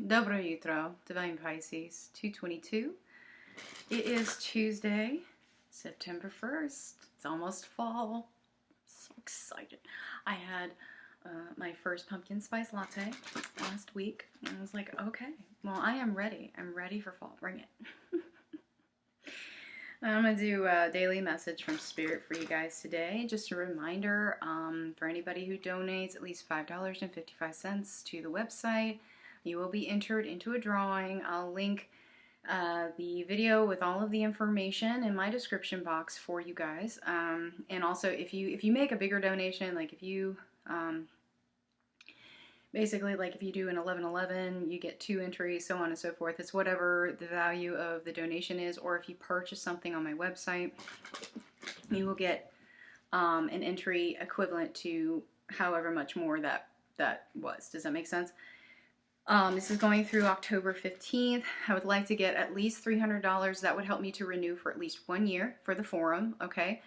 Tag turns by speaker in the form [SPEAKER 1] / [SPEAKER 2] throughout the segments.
[SPEAKER 1] Dobro jutro, Divine Pisces, 222. It is Tuesday, September 1st. It's almost fall. So excited. I had my first pumpkin spice latte last week, and I was like, okay, well, I am ready. I'm ready for fall. Bring it. I'm going to do a daily message from Spirit for you guys today. Just a reminder for anybody who donates at least $5.55 to the website, you will be entered into a drawing. I'll link the video with all of the information in my description box for you guys. And also, if you make a bigger donation, like if you basically, like if you do an 1111, you get 2 entries, so on and so forth. It's whatever the value of the donation is, or if you purchase something on my website, you will get an entry equivalent to however much more that was. Does that make sense? This is going through October 15th. I would like to get at least $300. That would help me to renew for at least 1 year for the forum, okay?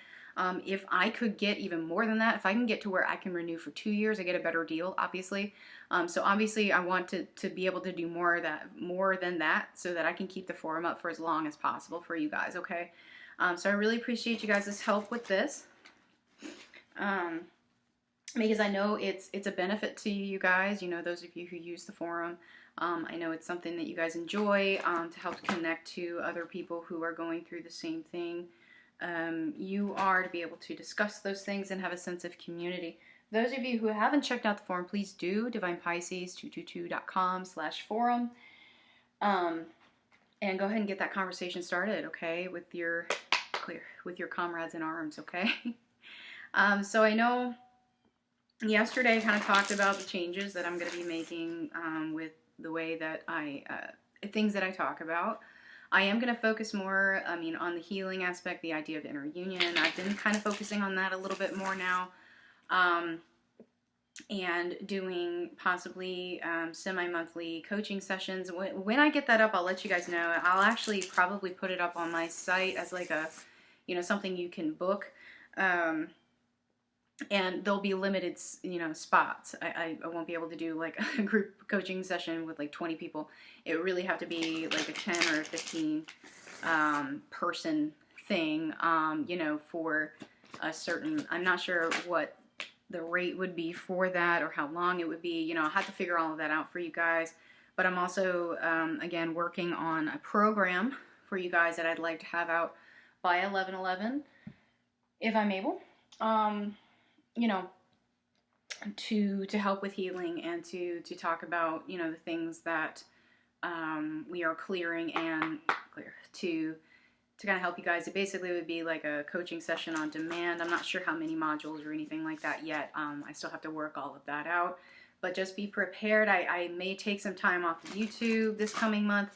[SPEAKER 1] If I could get even more than that, if I can get to where I can renew for 2 years, I get a better deal, obviously. So obviously I want to be able to do more than that so that I can keep the forum up for as long as possible for you guys, okay? So I really appreciate you guys' help with this. Because I know it's a benefit to you guys, you know, those of you who use the forum. I know it's something that you guys enjoy to help connect to other people who are going through the same thing you are, to be able to discuss those things and have a sense of community. Those of you who haven't checked out the forum, please do, divinepisces222.com/forum. And go ahead and get that conversation started, okay, with your comrades in arms, okay? So I know yesterday I kind of talked about the changes that I'm going to be making with the way that things that I talk about. I am going to focus more, on the healing aspect, the idea of inner union. I've been kind of focusing on that a little bit more now. And doing possibly semi-monthly coaching sessions. When I get that up, I'll let you guys know. I'll actually probably put it up on my site as like a, something you can book. And there'll be limited, spots. I won't be able to do like a group coaching session with like 20 people. It would really have to be like a 10 or a 15 person thing, for a certain, I'm not sure what the rate would be for that or how long it would be. I'll have to figure all of that out for you guys. But I'm also, again, working on a program for you guys that I'd like to have out by 11/11, if I'm able. To help with healing and to talk about, the things that we are clearing and to kind of help you guys. It basically would be like a coaching session on demand. I'm not sure how many modules or anything like that yet. I still have to work all of that out. But just be prepared. I may take some time off of YouTube this coming month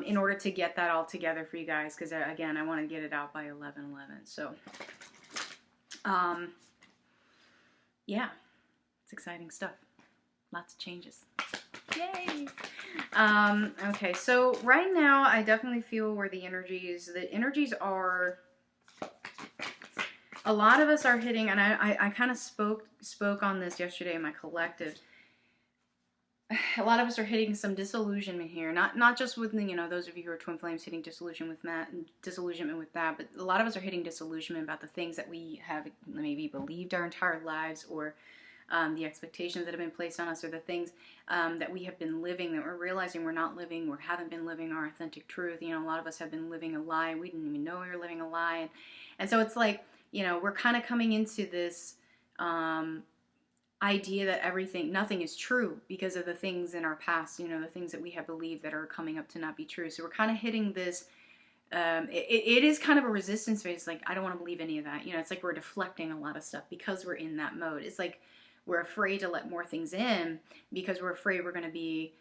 [SPEAKER 1] in order to get that all together for you guys. Because, again, I want to get it out by 11/11. So, yeah, it's exciting stuff. Lots of changes. Yay! Okay, so right now I definitely feel where the energies are, a lot of us are hitting, and I kind of spoke on this yesterday in my collective. A lot of us are hitting some disillusionment here, not just with those of you who are twin flames hitting disillusionment with that, but a lot of us are hitting disillusionment about the things that we have maybe believed our entire lives, or the expectations that have been placed on us, or the things that we have been living that we're realizing we're not living, or haven't been living our authentic truth. A lot of us have been living a lie. We didn't even know we were living a lie, and so it's like we're kind of coming into this idea that nothing is true because of the things in our past, the things that we have believed that are coming up to not be true. So we're kind of hitting this, it is kind of a resistance phase. Like, I don't want to believe any of that. It's like we're deflecting a lot of stuff because we're in that mode. It's like we're afraid to let more things in because we're afraid we're going to be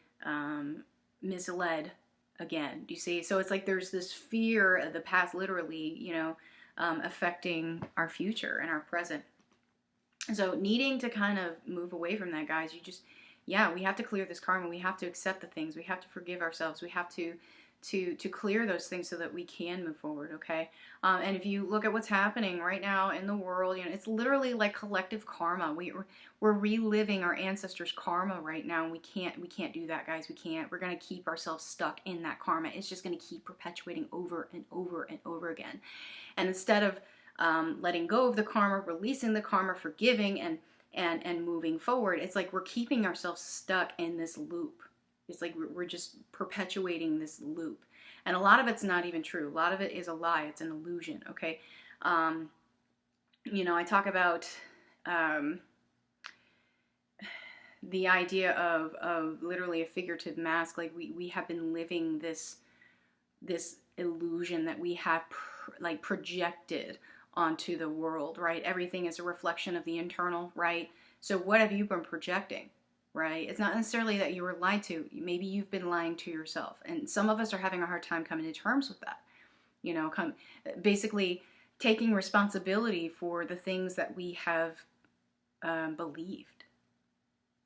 [SPEAKER 1] misled again. Do you see? So it's like there's this fear of the past literally, affecting our future and our present. So needing to kind of move away from that, guys, we have to clear this karma. We have to accept the things. We have to forgive ourselves. We have to to clear those things so that we can move forward, okay? And if you look at what's happening right now in the world, you know, it's literally like collective karma. We're reliving our ancestors' karma right now, and we can't do that, guys. We can't. We're gonna keep ourselves stuck in that karma. It's just gonna keep perpetuating over and over and over again. And instead of letting go of the karma, releasing the karma, forgiving, and moving forward, it's like we're keeping ourselves stuck in this loop. It's like we're just perpetuating this loop. And a lot of it's not even true. A lot of it is a lie. It's an illusion, okay? You know, I talk about the idea of literally a figurative mask. Like we have been living this illusion that we have projected onto the world, right? Everything is a reflection of the internal, right? So what have you been projecting? Right? It's not necessarily that you were lied to. Maybe you've been lying to yourself. And some of us are having a hard time coming to terms with that. You know, basically taking responsibility for the things that we have believed.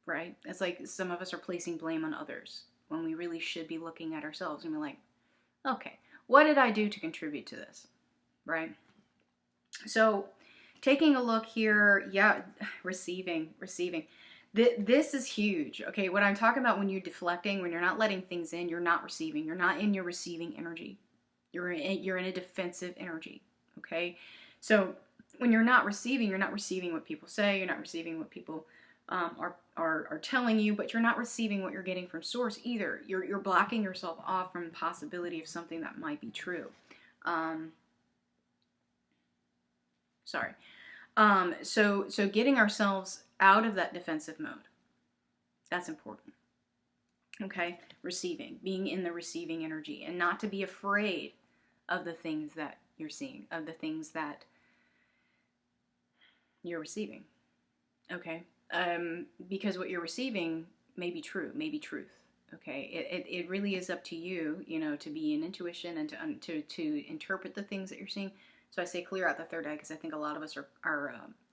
[SPEAKER 1] Right? It's like some of us are placing blame on others when we really should be looking at ourselves and be like, okay, what did I do to contribute to this? Right? So taking a look here, yeah, receiving. This is huge, okay? What I'm talking about when you're deflecting, when you're not letting things in, you're not receiving. You're not in your receiving energy. You're in a defensive energy, okay? So when you're not receiving what people say. You're not receiving what people are telling you, but you're not receiving what you're getting from source either. You're blocking yourself off from the possibility of something that might be true. So getting ourselves out of that defensive mode, that's important. Okay, receiving, being in the receiving energy, and not to be afraid of the things that you're seeing, of the things that you're receiving. Okay, because what you're receiving may be true, may be truth. Okay, it really is up to you, you know, to be in intuition and to interpret the things that you're seeing. So I say clear out the third eye because I think a lot of us are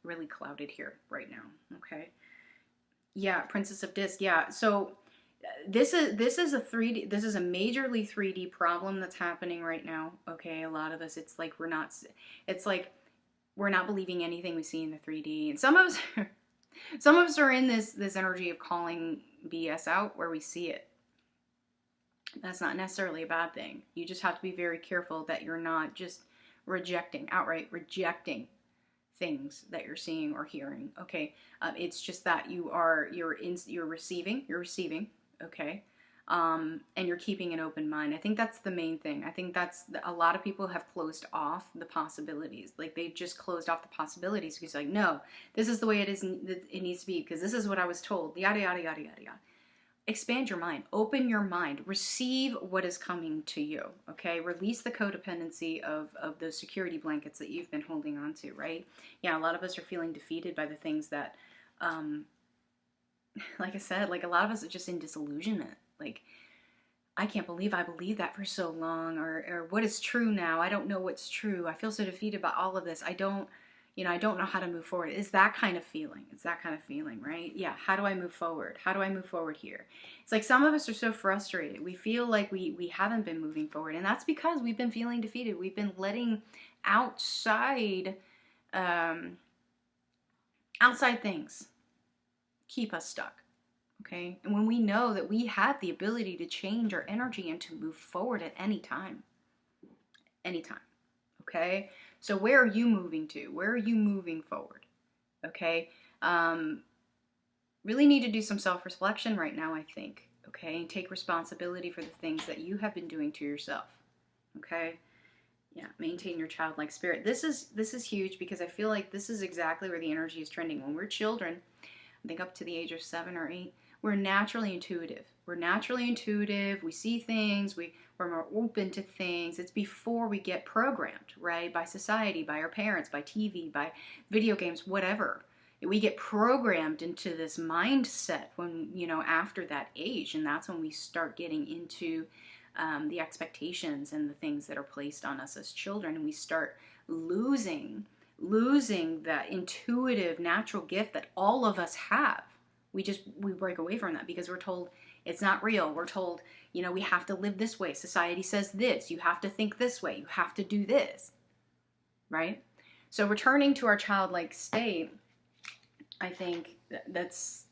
[SPEAKER 1] really clouded here right now. Okay. Yeah, Princess of Disc. Yeah. So this is a 3D. This is a majorly 3D problem that's happening right now. Okay. A lot of us, it's like we're not believing anything we see in the 3D, and some of us are in this energy of calling BS out where we see it. That's not necessarily a bad thing. You just have to be very careful that you're not just outright rejecting things that you're seeing or hearing. Okay, it's just that you're receiving, okay, and you're keeping an open mind. I think that's the main thing. I think that's a lot of people have closed off the possibilities. Like they've just closed off the possibilities because like, no, this is the way it is. It needs to be because this is what I was told. Yada yada yada yada yada. Expand your mind, open your mind, receive what is coming to you, okay? Release the codependency of those security blankets that you've been holding on to, right? Yeah, a lot of us are feeling defeated by the things that, like I said, like a lot of us are just in disillusionment. Like, I can't believe I believed that for so long, or what is true now? I don't know what's true. I feel so defeated by all of this. I don't know how to move forward. It's that kind of feeling. It's that kind of feeling, right? Yeah. How do I move forward? How do I move forward here? It's like some of us are so frustrated. We feel like we haven't been moving forward. And that's because we've been feeling defeated. We've been letting outside things keep us stuck. Okay. And when we know that we have the ability to change our energy and to move forward at any time. Okay. So where are you moving to? Where are you moving forward? Okay. Really need to do some self-reflection right now, I think. Okay. And take responsibility for the things that you have been doing to yourself. Okay. Yeah. Maintain your childlike spirit. This is huge because I feel like this is exactly where the energy is trending. When we're children, I think up to the age of 7 or 8, we're naturally intuitive. We see things. We're more open to things. It's before we get programmed, right? By society, by our parents, by TV, by video games, whatever. We get programmed into this mindset when, after that age. And that's when we start getting into the expectations and the things that are placed on us as children. And we start losing that intuitive natural gift that all of us have. We break away from that because we're told it's not real. We're told, you know, we have to live this way. Society says this. You have to think this way. You have to do this. Right? So returning to our childlike state, I think it's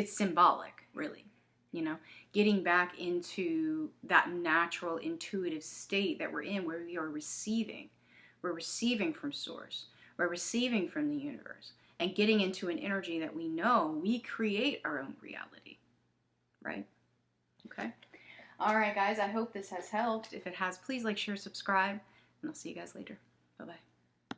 [SPEAKER 1] symbolic, really. You know, getting back into that natural intuitive state that we're in, where we are receiving. We're receiving from source. We're receiving from the universe. And getting into an energy that we know we create our own reality. Right? Okay. All right, guys. I hope this has helped. If it has, please like, share, subscribe. And I'll see you guys later. Bye-bye.